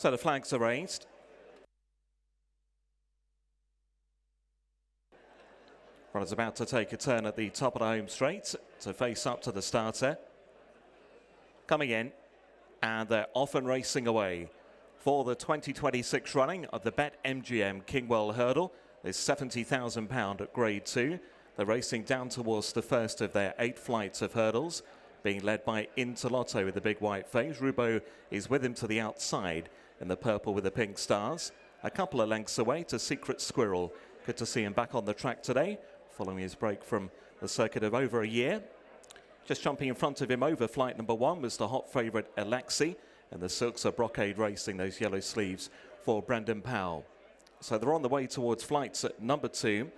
So the flags are raised. Runner's about to take a turn at the top of the home straight to face up to the starter. Coming in, and they're off and racing away for the 2026 running of the BetMGM Kingwell Hurdle. There's £70,000 at Grade 2. They're racing down towards the first of their 8 flights of hurdles, being led by Interlotto with the big white face. Rubaud is with him to the outside in the purple with the pink stars. A couple of lengths away to Secret Squirrel. Good to see him back on the track today, following his break from the circuit of over a year. Just jumping in front of him over flight number 1 was the hot favourite Alexei, and the Silks are Brocade racing those yellow sleeves for Brendan Powell. So they're on the way towards flights at number 2,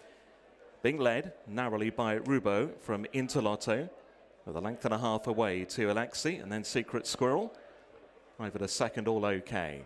being led narrowly by Rubaud from Interlotto, with a length and a half away to Alexei, and then Secret Squirrel over the second, all okay.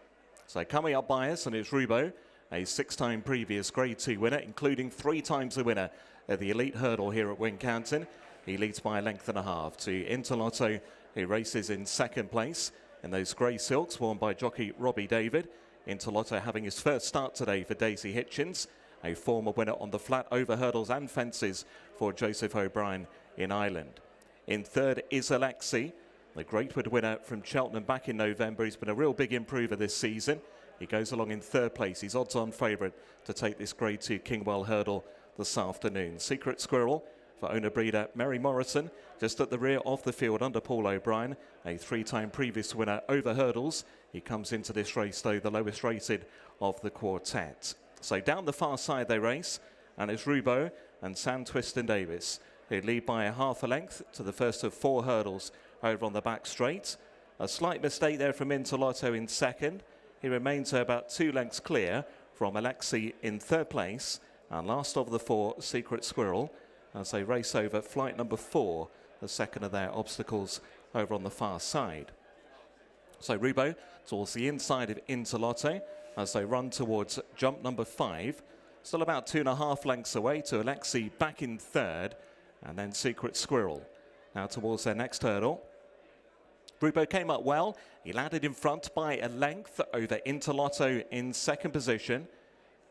So coming up by us, and it's Rubaud, a 6-time previous Grade 2 winner, including 3 times the winner of the Elite Hurdle here at Wincanton. He leads by a length and a half to Interlotto, who races in second place in those grey silks worn by jockey Robbie David. Interlotto having his first start today for Daisy Hitchens, a former winner on the flat, over hurdles and fences for Joseph O'Brien in Ireland. In third is Alexei, the Greatwood winner from Cheltenham back in November. He's been a real big improver this season. He goes along in third place. He's odds-on favourite to take this Grade 2 Kingwell Hurdle this afternoon. Secret Squirrel for owner-breeder Mary Morrison, just at the rear of the field under Paul O'Brien, a 3-time previous winner over hurdles. He comes into this race, though, the lowest rated of the quartet. So down the far side they race, and it's Rubaud and Sam Twiston-Davies, who lead by a half a length to the first of 4 hurdles over on the back straight. A slight mistake there from Interlotto in second. He remains about 2 lengths clear from Alexei in third place. And last of the 4, Secret Squirrel, as they race over flight number 4, the second of their obstacles over on the far side. So Rubaud towards the inside of Interlotto as they run towards jump number 5. Still about 2.5 lengths away to Alexei back in third, and then Secret Squirrel now towards their next hurdle. Rubaud came up well. He landed in front by a length over Interlotto in second position,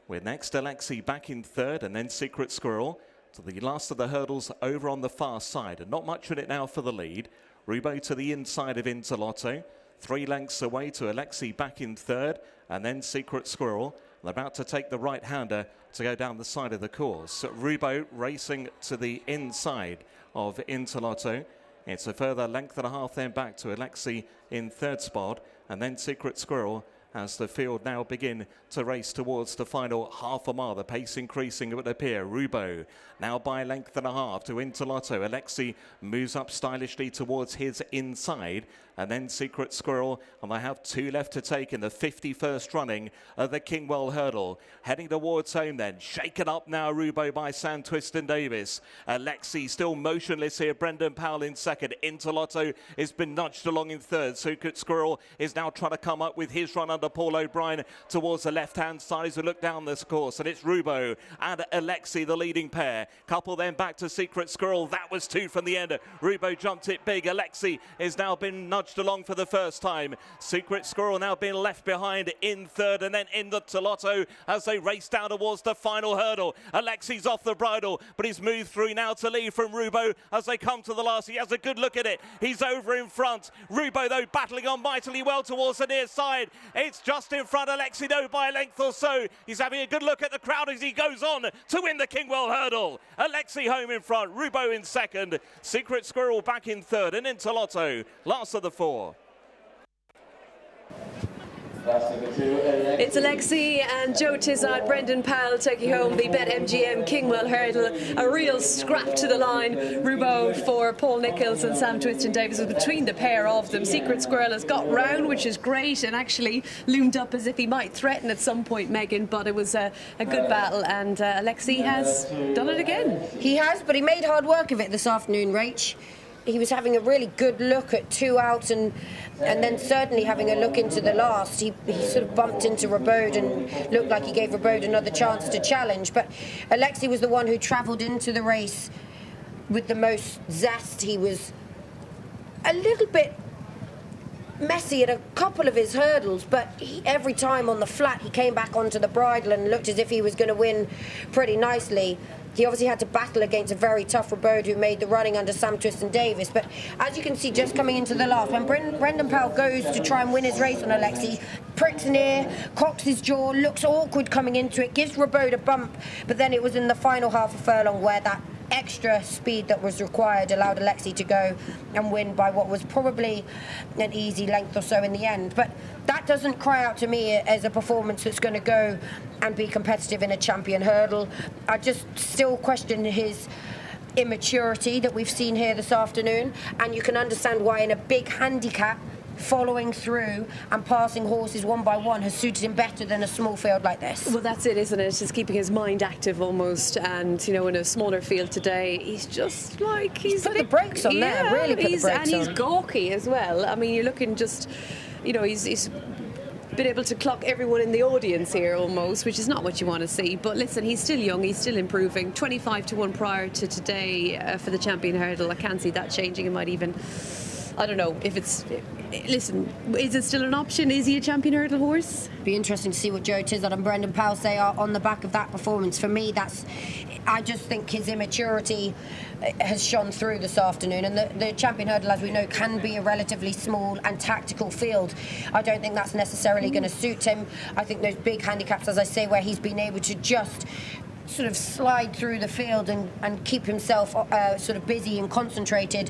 with next Alexei back in third, and then Secret Squirrel to the last of the hurdles over on the far side. And not much in it now for the lead. Rubaud to the inside of Interlotto, 3 lengths away to Alexei back in third, and then Secret Squirrel. They're about to take the right-hander to go down the side of the course. Rubaud racing to the inside of Interlotto. It's a further length and a half then back to Alexei in third spot, and then Secret Squirrel as the field now begin to race towards the final half a mile. The pace increasing, it would appear. Rubaud now by a length and a half to Interlotto. Alexei moves up stylishly towards his inside, and then Secret Squirrel, and they have 2 left to take in the 51st running of the Kingwell Hurdle. Heading towards home then, shaken up now Rubaud by Sam Twiston-Davies. Alexei still motionless here, Brendan Powell in second. Interlotto has been nudged along in third. Secret Squirrel is now trying to come up with his run under Paul O'Brien towards the left-hand side as we look down this course, and it's Rubaud and Alexei, the leading pair. Couple then back to Secret Squirrel. That was 2 from the end. Rubaud jumped it big. Alexei has now been nudged along for the first time. Secret Squirrel now being left behind in third, and then Interlotto as they race down towards the final hurdle. Alexei's off the bridle, but he's moved through now to lead from Rubaud as they come to the last. He has a good look at it. He's over in front. Rubaud, though, battling on mightily well towards the near side. It's just in front. Alexei, though, by a length or so. He's having a good look at the crowd as he goes on to win the Kingwell Hurdle. Alexei home in front. Rubaud in second. Secret Squirrel back in third. And Interlotto, last of the 4. It's Alexei and Joe Tizzard, Brendan Powell taking home the BetMGM Kingwell Hurdle. A real scrap to the line. Rubaud for Paul Nicholls and Sam Twiston-Davies was between the pair of them. Secret Squirrel has got round, which is great, and actually loomed up as if he might threaten at some point, Megan, but it was a good battle, and Alexei has done it again. He has, but he made hard work of it this afternoon, Rach. He was having a really good look at 2 outs, and then certainly having a look into the last. He sort of bumped into Rubaud and looked like he gave Rubaud another chance to challenge. But Alexei was the one who travelled into the race with the most zest. He was a little bit messy at a couple of his hurdles, but every time on the flat he came back onto the bridle and looked as if he was going to win pretty nicely. He obviously had to battle against a very tough Rubaud who made the running under Sam Twiston-Davies. But as you can see, just coming into the last, when Brendan Powell goes to try and win his race on Alexei, pricks an ear, cocks his jaw, looks awkward coming into it, gives Rubaud a bump. But then it was in the final half a furlong where that extra speed that was required allowed Alexei to go and win by what was probably an easy length or so in the end. But that doesn't cry out to me as a performance that's going to go and be competitive in a champion hurdle. I just still question his immaturity that we've seen here this afternoon, and you can understand why in a big handicap following through and passing horses one by one has suited him better than a small field like this. Well, that's it, isn't it? It's just keeping his mind active almost. And, you know, in a smaller field today, he's just like... He's put the brakes on there, really put the brakes on. And he's gawky as well. I mean, you're looking just, you know, he's been able to clock everyone in the audience here almost, which is not what you want to see. But listen, he's still young, he's still improving. 25-1 prior to today for the champion hurdle. I can't see that changing. It might even... I don't know if it's... Listen, is it still an option? Is he a champion hurdle horse? Be interesting to see what Joe Tizzard and Brendan Powell say on the back of that performance. For me, I just think his immaturity has shone through this afternoon, and the champion hurdle, as we know, can be a relatively small and tactical field. I don't think that's necessarily going to suit him. I think those big handicaps, as I say, where he's been able to just sort of slide through the field and keep himself sort of busy and concentrated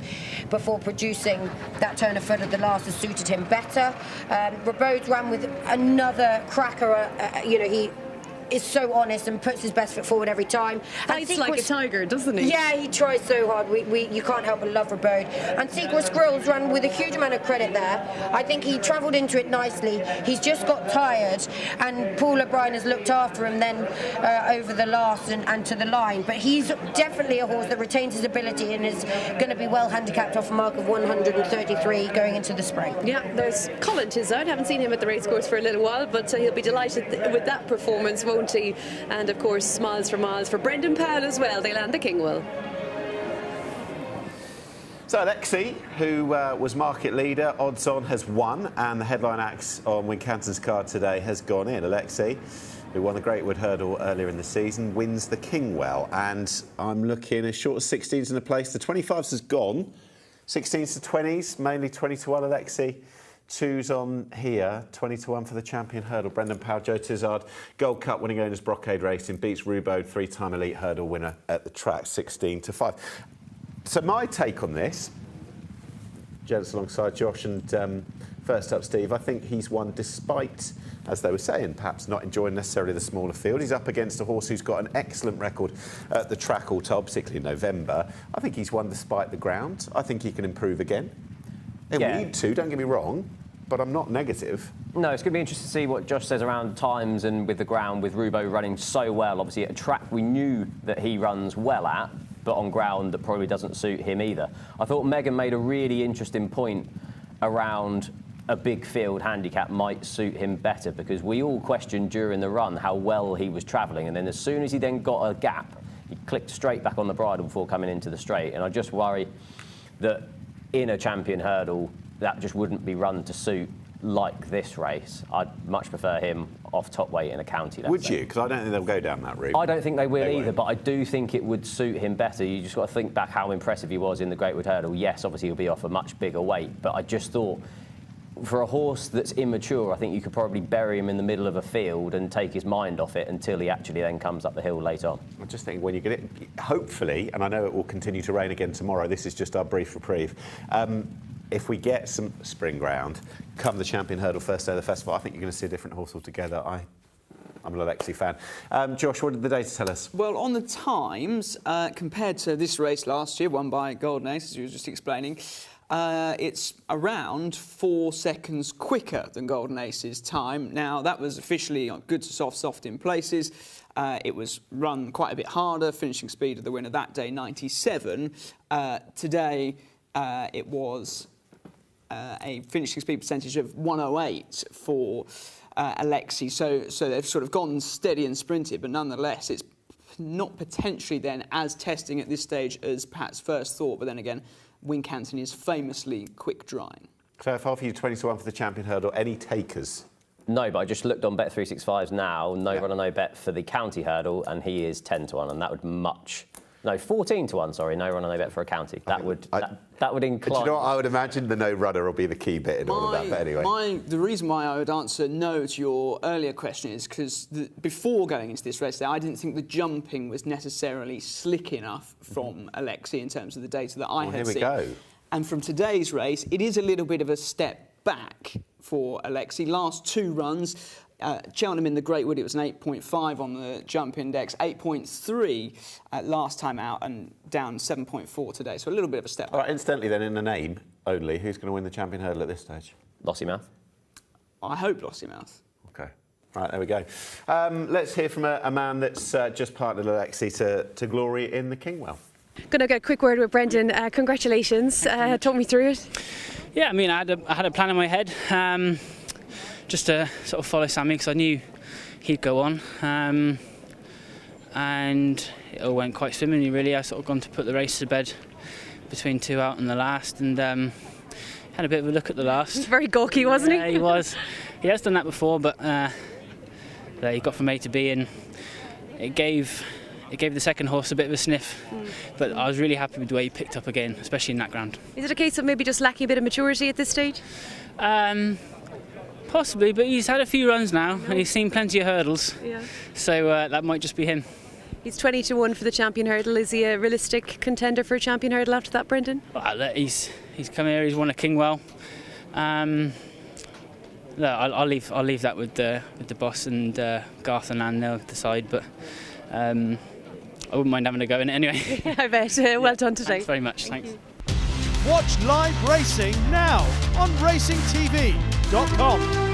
before producing that turn of foot at the last has suited him better. Rubaud ran with another cracker. You know, he is so honest and puts his best foot forward every time. Fights like a tiger, doesn't he? Yeah, he tries so hard. You can't help but love Rubaud. And Sequel Squirrels ran with a huge amount of credit there. I think he travelled into it nicely. He's just got tired, and Paul O'Brien has looked after him then over the last and to the line. But he's definitely a horse that retains his ability and is going to be well handicapped off a mark of 133 going into the spring. Yeah, there's Colin Tizzard. Haven't seen him at the racecourse for a little while, but he'll be delighted with that performance, won't he? And of course, smiles for miles for Brendan Powell as well. They land the Kingwell. So Alexei, who was market leader, odds on, has won, and the headline axe on Wincanton's card today has gone in. Alexei, who won the Greatwood Hurdle earlier in the season, wins the Kingwell, and I'm looking as short as 16s in a place. The 25s has gone, 16s to 20s, mainly 20-1 Alexei. 2s on here, 20-1 for the champion hurdle. Brendan Powell, Joe Tizzard, Gold Cup winning owners, Brocade Racing, beats Rubaud, 3-time elite hurdle winner at the track, 16-5. So my take on this, gents alongside Josh, and first up Steve, I think he's won despite, as they were saying, perhaps not enjoying necessarily the smaller field. He's up against a horse who's got an excellent record at the track all told, particularly in November. I think he's won despite the ground. I think he can improve again. He'll need to, don't get me wrong, but I'm not negative. No, it's going to be interesting to see what Josh says around times and with the ground, with Rubaud running so well. Obviously, at a track we knew that he runs well at, but on ground that probably doesn't suit him either. I thought Megan made a really interesting point around a big field handicap might suit him better, because we all questioned during the run how well he was travelling, and then as soon as he then got a gap, he clicked straight back on the bridle before coming into the straight. And I just worry that in a champion hurdle, that just wouldn't be run to suit like this race. I'd much prefer him off top weight in a county. Would you? Because I don't think they'll go down that route. I don't think they will either, but I do think it would suit him better. You just got to think back how impressive he was in the Greatwood Hurdle. Yes, obviously he'll be off a much bigger weight, but I just thought for a horse that's immature, I think you could probably bury him in the middle of a field and take his mind off it until he actually then comes up the hill later on. I just think when you get it, hopefully, and I know it will continue to rain again tomorrow, this is just our brief reprieve. If we get some spring ground, come the champion hurdle first day of the festival, I think you're going to see a different horse altogether. I'm an Alexei fan. Josh, what did the data tell us? Well, on the times, compared to this race last year, won by Golden Ace, as you were just explaining, it's around 4 seconds quicker than Golden Ace's time. Now, that was officially good to soft in places. It was run quite a bit harder, finishing speed of the winner that day, 97. Today, it was a finishing speed percentage of 108 for Alexei. So they've sort of gone steady and sprinted, but nonetheless, it's not potentially then as testing at this stage as perhaps first thought. But then again, Wincanton is famously quick drying. So if I offer you 20-1 for the Champion Hurdle, any takers? No, but I just looked on Bet365's now. No runner, no bet for the County Hurdle, and he is 10-1, and that would 14-1. Sorry, no runner, no bet for a county. That would incline. Do you know what I would imagine? The no runner will be the key bit in all of that. But anyway, the reason why I would answer no to your earlier question is because before going into this race, I didn't think the jumping was necessarily slick enough from Alexei in terms of the data that I had seen. Here we go. And from today's race, it is a little bit of a step back for Alexei. Last 2 runs, Cheltenham in the Greatwood, it was an 8.5 on the jump index, 8.3 last time out, and down 7.4 today. So a little bit of a step back. All right, incidentally then, in the name only, who's going to win the Champion Hurdle at this stage? Lossiemouth. I hope Lossiemouth. OK. Right, there we go. Let's hear from a man that's just partnered Alexei to glory in the Kingwell. Going to get a quick word with Brendan. Congratulations. Talk me through it. Yeah, I mean, I had a plan in my head, just to sort of follow Sammy because I knew he'd go on, and it all went quite swimmingly. Really, I sort of gone to put the race to bed between 2 out and the last, and had a bit of a look at the last. He was very gawky, wasn't he? Yeah, he was. He has done that before, but he got from A to B, and it gave the second horse a bit of a sniff, but I was really happy with the way he picked up again, especially in that ground. Is it a case of maybe just lacking a bit of maturity at this stage? Possibly, but he's had a few runs now and he's seen plenty of hurdles, so that might just be him. He's 20-1 for the Champion Hurdle. Is he a realistic contender for a Champion Hurdle after that, Brendan? Well, he's come here, he's won a Kingwell. I'll leave that with the boss and Garth and Anne. They'll decide, but I wouldn't mind having a go in it anyway. I bet. Well done today. Thanks very much. Thanks. Watch live racing now on racingtv.com.